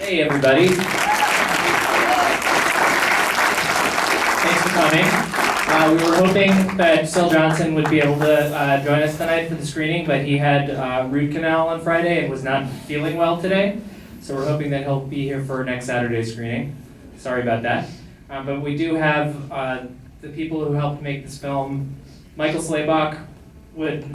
Hey everybody. Thanks for coming. We were hoping that Syl Johnson would be able to join us tonight for the screening, but he had root canal on Friday and was not feeling well today. So we're hoping that he'll be here for next Saturday's screening. Sorry about that. But we do have the people who helped make this film. Michael Slaybach,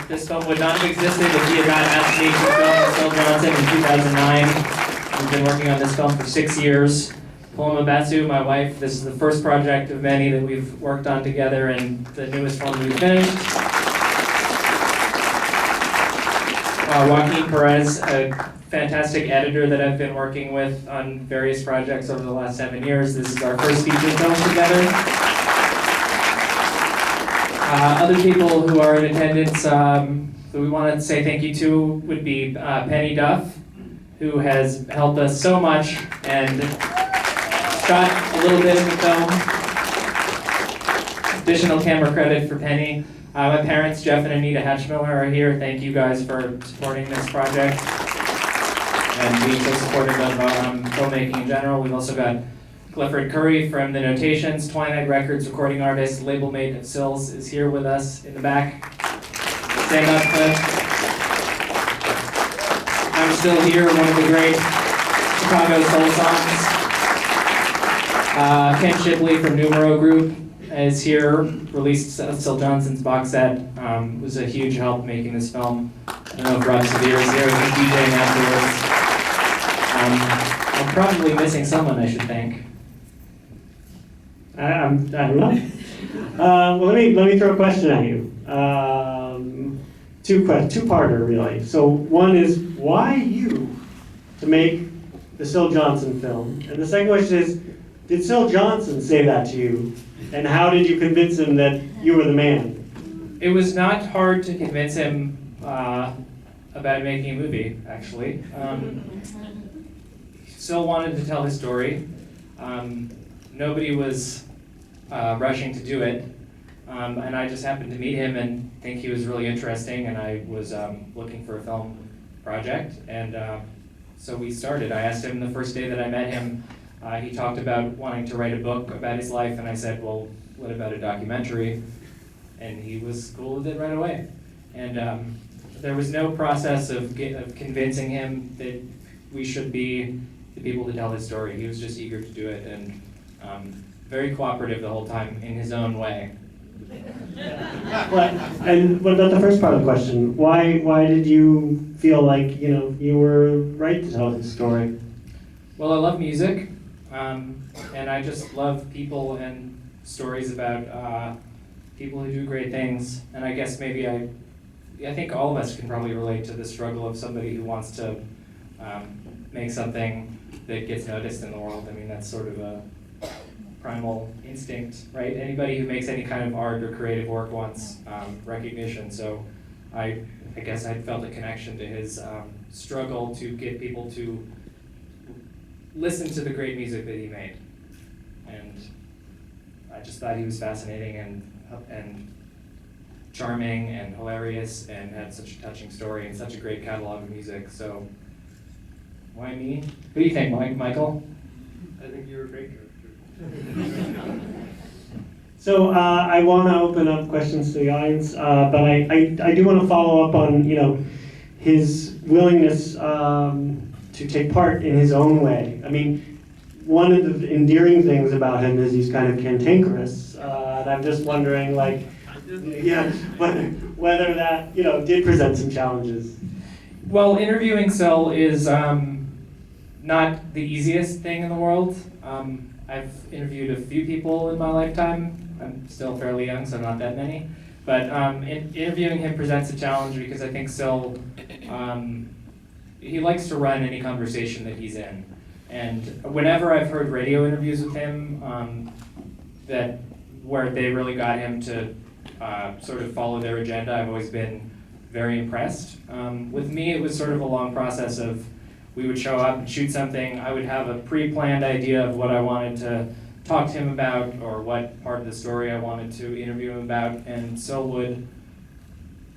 this film would not have existed if he had not asked me to film Syl Johnson in 2009. We've been working on this film for 6 years. Paloma Batsu, my wife, this is the first project of many that we've worked on together and the newest one we've finished. Joaquin Perez, a fantastic editor that I've been working with on various projects over the last 7 years. This is our first feature film together. Other people who are in attendance who we want to say thank you to would be Penny Duff, who has helped us so much and shot a little bit of the film. Additional camera credit for Penny. My parents, Jeff and Anita Hatchmiller, are here. Thank you guys for supporting this project and being so supportive of filmmaking in general. We've also got Clifford Curry from The Notations, Twilight Records recording artist, label mate of Syl's, is here with us in the back. Stand up, Cliff. I'm Still Here, one of the great Chicago soul songs. Ken Shipley from Numero Group is here, released Syl Johnson's box set. Was a huge help making this film. I don't know if Rob Severe is here, he's DJing afterwards. I'm probably missing someone, I should think. I don't know. Well, let me throw a question at you. Two-parter, really. So one is, why you to make the Syl Johnson film? And the second question is, did Syl Johnson say that to you? And how did you convince him that you were the man? It was not hard to convince him about making a movie, actually. Syl wanted to tell his story. Nobody was rushing to do it. And I just happened to meet him and think he was really interesting, and I was looking for a film project, and so we started. I asked him the first day that I met him, he talked about wanting to write a book about his life, and I said, well, what about a documentary? And he was cool with it right away. And there was no process of convincing him that we should be the people to tell his story. He was just eager to do it, and very cooperative the whole time in his own way. And what about the first part of the question? Why did you feel like you were right to tell his story? Well, I love music, and I just love people and stories about people who do great things. And I guess maybe I think all of us can probably relate to the struggle of somebody who wants to make something that gets noticed in the world. I mean, that's sort of a primal instinct, right? Anybody who makes any kind of art or creative work wants recognition. So I guess I felt a connection to his struggle to get people to listen to the great music that he made. And I just thought he was fascinating and charming and hilarious and had such a touching story and such a great catalog of music. So why me? Who do you think, Michael? I think you're a great character. So I want to open up questions to the audience, but I do want to follow up on his willingness to take part in his own way. I mean, one of the endearing things about him is he's kind of cantankerous, and I'm just wondering, whether that did present some challenges. Well, interviewing Syl is not the easiest thing in the world. I've interviewed a few people in my lifetime. I'm still fairly young, so not that many. But interviewing him presents a challenge because I think Syl, he likes to run any conversation that he's in. And whenever I've heard radio interviews with him, where they really got him to sort of follow their agenda, I've always been very impressed. With me, it was sort of a long process of, we would show up and shoot something. I would have a pre-planned idea of what I wanted to talk to him about or what part of the story I wanted to interview him about, and Syl would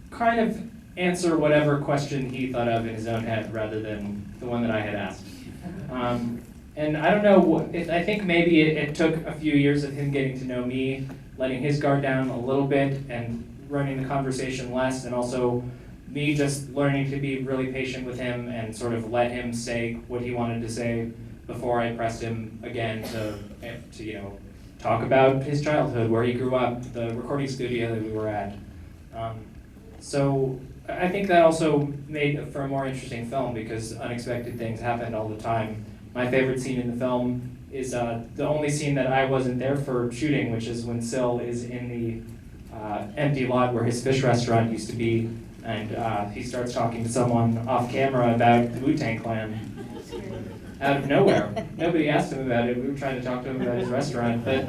kind of answer whatever question he thought of in his own head rather than the one that I had asked. And I don't know, I think maybe it took a few years of him getting to know me, letting his guard down a little bit and running the conversation less, and also me just learning to be really patient with him and sort of let him say what he wanted to say before I pressed him again to talk about his childhood, where he grew up, the recording studio that we were at. So I think that also made for a more interesting film because unexpected things happened all the time. My favorite scene in the film is the only scene that I wasn't there for shooting, which is when Syl is in the empty lot where his fish restaurant used to be, and he starts talking to someone off camera about the Wu-Tang Clan. Out of nowhere. Nobody asked him about it. We were trying to talk to him about his restaurant, but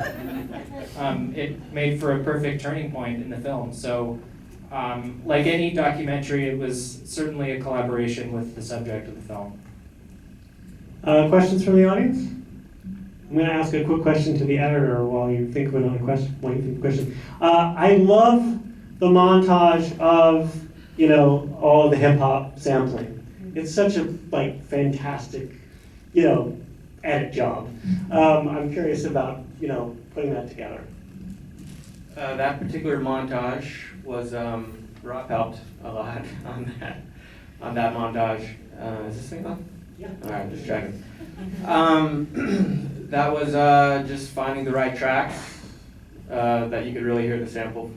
it made for a perfect turning point in the film. So, like any documentary, it was certainly a collaboration with the subject of the film. Questions from the audience? I'm going to ask a quick question to the editor while you think of another question. While you think of a question. I love the montage of all the hip hop sampling. It's such a fantastic edit job. I'm curious about putting that together. That particular montage was Rob helped a lot on that montage. Is this thing on? Yeah. All right, just checking. That was just finding the right tracks that you could really hear the sample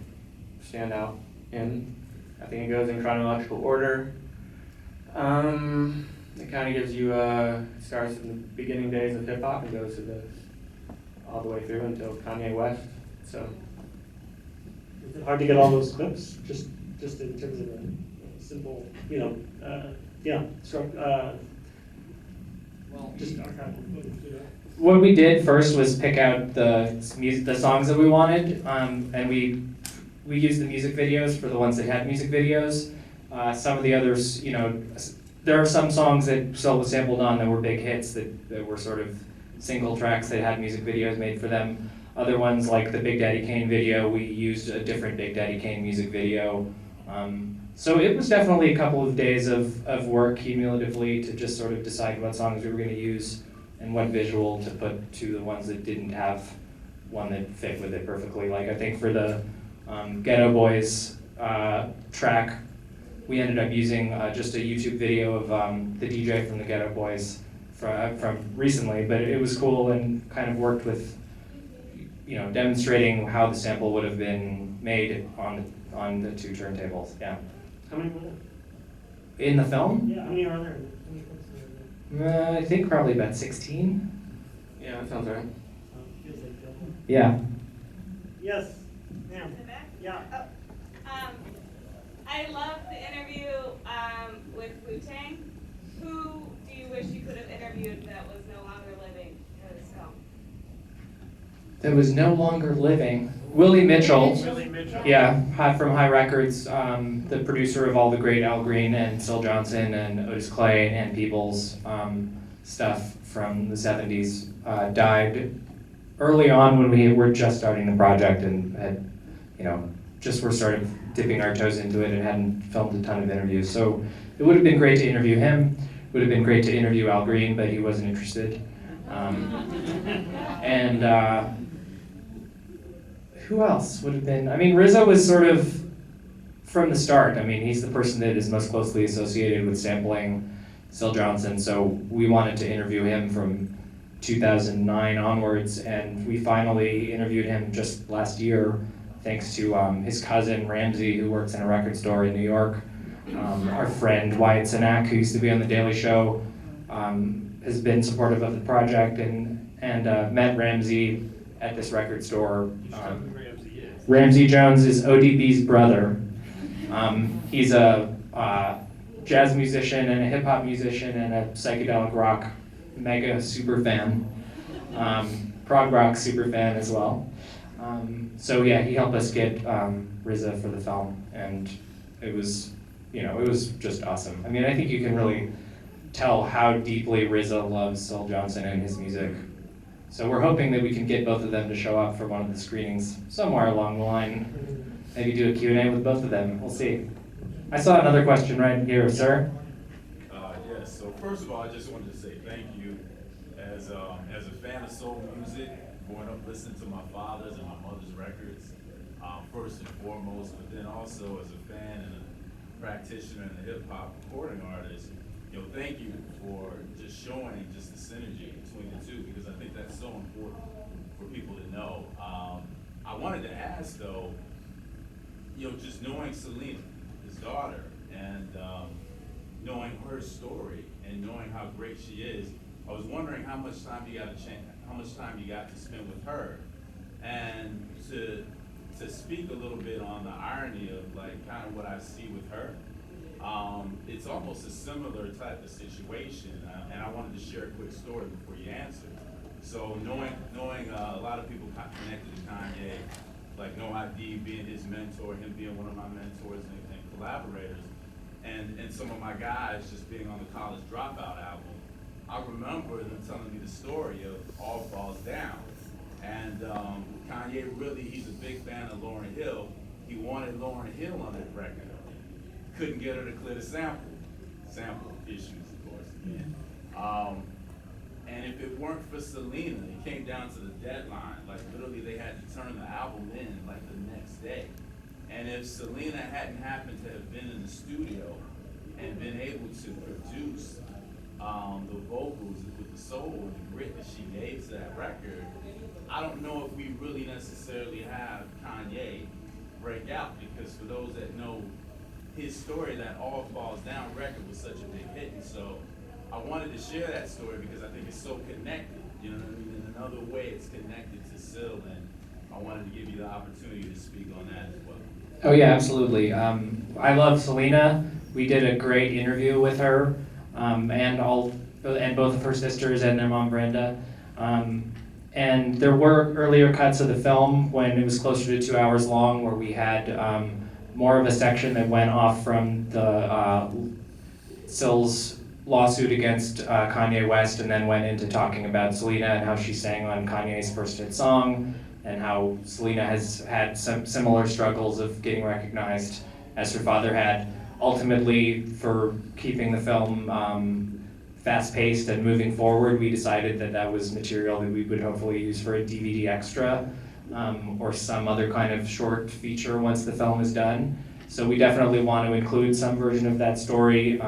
stand out in. I think it goes in chronological order. It kind of gives you starts in the beginning days of hip hop and goes to all the way through until Kanye West. So. Is it hard to get all those clips? Just in terms of a simple, just archival footage. What we did first was pick out the songs that we wanted, and we used the music videos for the ones that had music videos. Some of the others, there are some songs that Syl was sampled on that were big hits that were sort of single tracks that had music videos made for them. Other ones, like the Big Daddy Kane video, we used a different Big Daddy Kane music video. So it was definitely a couple of days of work cumulatively to just sort of decide what songs we were going to use and what visual to put to the ones that didn't have one that fit with it perfectly. Like I think for the Ghetto Boys track, we ended up using just a YouTube video of the DJ from the Ghetto Boys from recently, but it was cool and kind of worked with demonstrating how the sample would have been made on the two turntables. Yeah. How many were there? In the film? Yeah, how many are there? I think probably about 16. Yeah, that sounds right. Feels like that. Yeah. Yes, ma'am. Yeah. I love the interview with Wu-Tang. Who do you wish you could have interviewed that was no longer living for this film? That was no longer living. Willie Mitchell. Willie Mitchell. Yeah, from High Records, the producer of all the great Al Green and Syl Johnson and Otis Clay and Peebles stuff from the 70s, died early on when we were just starting the project and had, just were sort of dipping our toes into it and hadn't filmed a ton of interviews. So it would have been great to interview him. It would have been great to interview Al Green, but he wasn't interested. Who else would have been? I mean, Rizzo was sort of from the start. I mean, he's the person that is most closely associated with sampling Syl Johnson, so we wanted to interview him from 2009 onwards, and we finally interviewed him just last year, thanks to his cousin Ramsey, who works in a record store in New York. Our friend Wyatt Cenac, who used to be on The Daily Show, has been supportive of the project and met Ramsey at this record store. Ramsey Jones is ODB's brother. He's a jazz musician and a hip hop musician and a psychedelic rock mega super fan, prog rock super fan as well. So yeah, he helped us get RZA for the film, and it was just awesome. I mean, I think you can really tell how deeply RZA loves Syl Johnson and his music. So we're hoping that we can get both of them to show up for one of the screenings somewhere along the line. Maybe do a Q&A with both of them. We'll see. I saw another question right here, sir. Yes. So first of all, I just wanted to say thank you as a fan of soul music, growing up listening to my father's and my mother's records, first and foremost, but then also as a fan and a practitioner and a hip hop recording artist, thank you for just showing just the synergy between the two, because I think that's so important for people to know. I wanted to ask though, just knowing Selena, his daughter, and knowing her story and knowing how great she is, I was wondering how much time you got to spend with her, and to speak a little bit on the irony of like kind of what I see with her. It's almost a similar type of situation, and I wanted to share a quick story before you answer. So knowing a lot of people connected to Kanye, like No ID being his mentor, him being one of my mentors and collaborators, and some of my guys just being on the College Dropout album, I remember them telling me the story of All Falls Down. And Kanye really, he's a big fan of Lauryn Hill. He wanted Lauryn Hill on that record. Couldn't get her to clear the sample issues, of course, again. And if it weren't for Selena, it came down to the deadline. Like literally they had to turn the album in like the next day. And if Selena hadn't happened to have been in the studio and been able to produce the vocals with the soul and the grit that she gave to that record, I don't know if we really necessarily have Kanye break out, because for those that know his story, that All Falls Down record was such a big hit. And so I wanted to share that story because I think it's so connected, you know what I mean? In another way, it's connected to Syl, and I wanted to give you the opportunity to speak on that as well. Oh yeah, absolutely. I love Selena. We did a great interview with her, and both of her sisters and their mom Brenda. And there were earlier cuts of the film when it was closer to 2 hours long, where we had more of a section that went off from the Syl's lawsuit against Kanye West, and then went into talking about Selena and how she sang on Kanye's first hit song, and how Selena has had some similar struggles of getting recognized as her father had. Ultimately, for keeping the film fast-paced and moving forward, we decided that that was material that we would hopefully use for a DVD extra, or some other kind of short feature once the film is done. So we definitely want to include some version of that story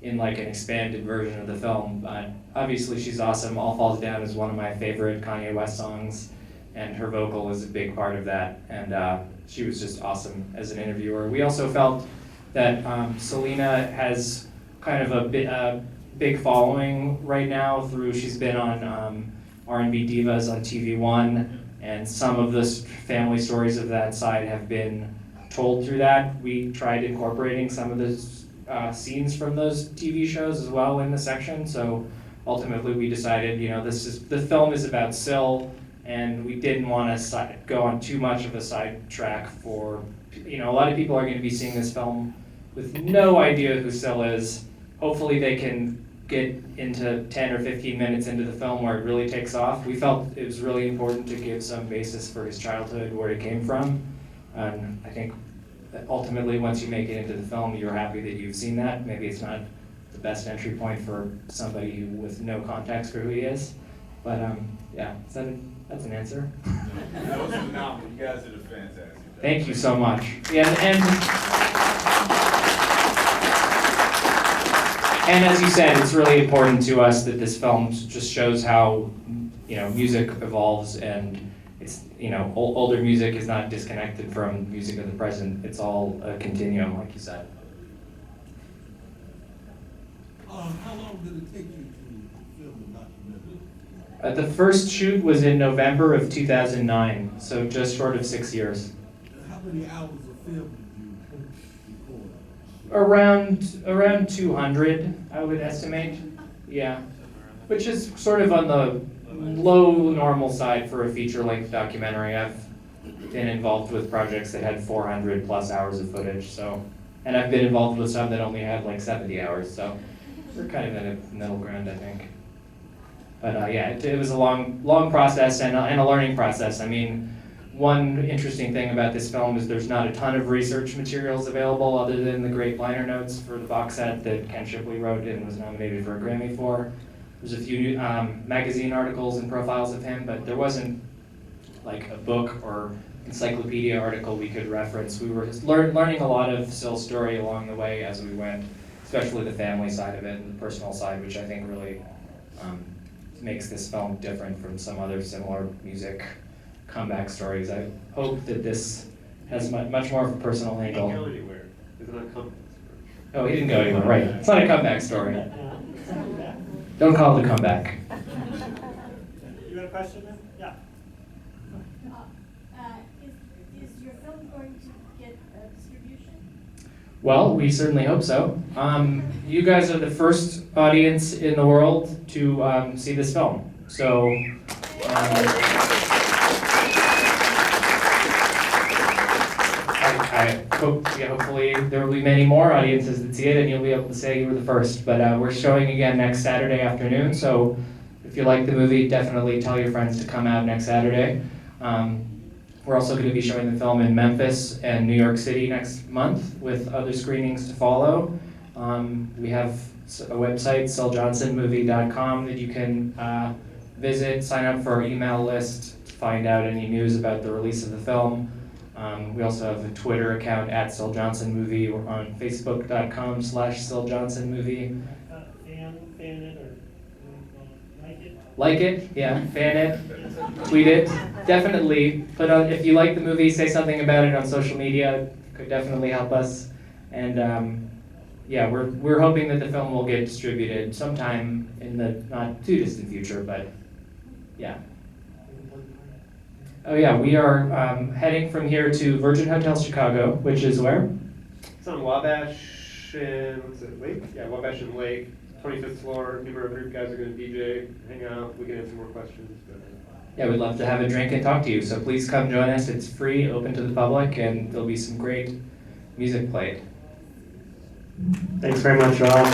in like an expanded version of the film. But obviously she's awesome. All Falls Down is one of my favorite Kanye West songs, and her vocal is a big part of that. And she was just awesome as an interviewer. We also felt that Selena has kind of a big following right now through, she's been on R&B Divas on TV One, and some of the family stories of that side have been told through that. We tried incorporating some of the scenes from those TV shows as well in the section, so ultimately we decided, the film is about Syl, and we didn't want to go on too much of a sidetrack for, a lot of people are going to be seeing this film with no idea who Syl is. Hopefully they can get into 10 or 15 minutes into the film where it really takes off. We felt it was really important to give some basis for his childhood, where he came from. And I think that ultimately once you make it into the film, you're happy that you've seen that. Maybe it's not the best entry point for somebody with no context for who he is. But yeah, that's an answer. That was phenomenal. You guys did a fantastic job. Thank you so much. Yeah, and as you said, it's really important to us that this film just shows how, music evolves, and it's, older music is not disconnected from music of the present. It's all a continuum, like you said. How long did it take you to film the documentary? The first shoot was in November of 2009, so just short of 6 years. How many hours of film did you record? Around 200, I would estimate. Yeah, which is sort of on the low normal side for a feature-length documentary. I've been involved with projects that had 400 plus hours of footage, and I've been involved with some that only had like 70 hours, so we're kind of in a middle ground, I think. But yeah, it was a long process and a learning process. I mean, one interesting thing about this film is there's not a ton of research materials available other than the great liner notes for the box set that Ken Shipley wrote and was nominated for a Grammy for. There's a few magazine articles and profiles of him, but there wasn't like a book or encyclopedia article we could reference. We were just learning a lot of Syl's story along the way as we went, especially the family side of it and the personal side, which I think really makes this film different from some other similar music comeback stories. I hope that this has much more of a personal angle. He didn't go anywhere. It's not a comeback. Oh, he didn't go anywhere, right. It's not a comeback story. Don't call it a comeback. You got a question then? Yeah. Is your film going to get distribution? Well, we certainly hope so. You guys are the first audience in the world to see this film. So, I hope, hopefully there will be many more audiences that see it and you'll be able to say you were the first. But we're showing again next Saturday afternoon, so if you like the movie, definitely tell your friends to come out next Saturday. We're also going to be showing the film in Memphis and New York City next month with other screenings to follow. We have a website, syljohnsonmovie.com, that you can visit, sign up for our email list to find out any news about the release of the film. We also have a Twitter account at Syl Johnson Movie. We're on Facebook.com/Syl Johnson Movie. Fan it or like it? Like it, yeah, fan it, tweet it. Definitely put on, if you like the movie, say something about it on social media. Could definitely help us. And yeah, we're hoping that the film will get distributed sometime in the not too distant future, but yeah. Oh yeah, we are heading from here to Virgin Hotels Chicago, which is where? It's on Wabash and, what's it, Lake? Yeah, Wabash and Lake, 25th floor. Number of group guys are going to DJ, hang out. We can answer more questions. But Yeah, we'd love to have a drink and talk to you, so please come join us. It's free, open to the public, and there'll be some great music played. Thanks very much, Rob.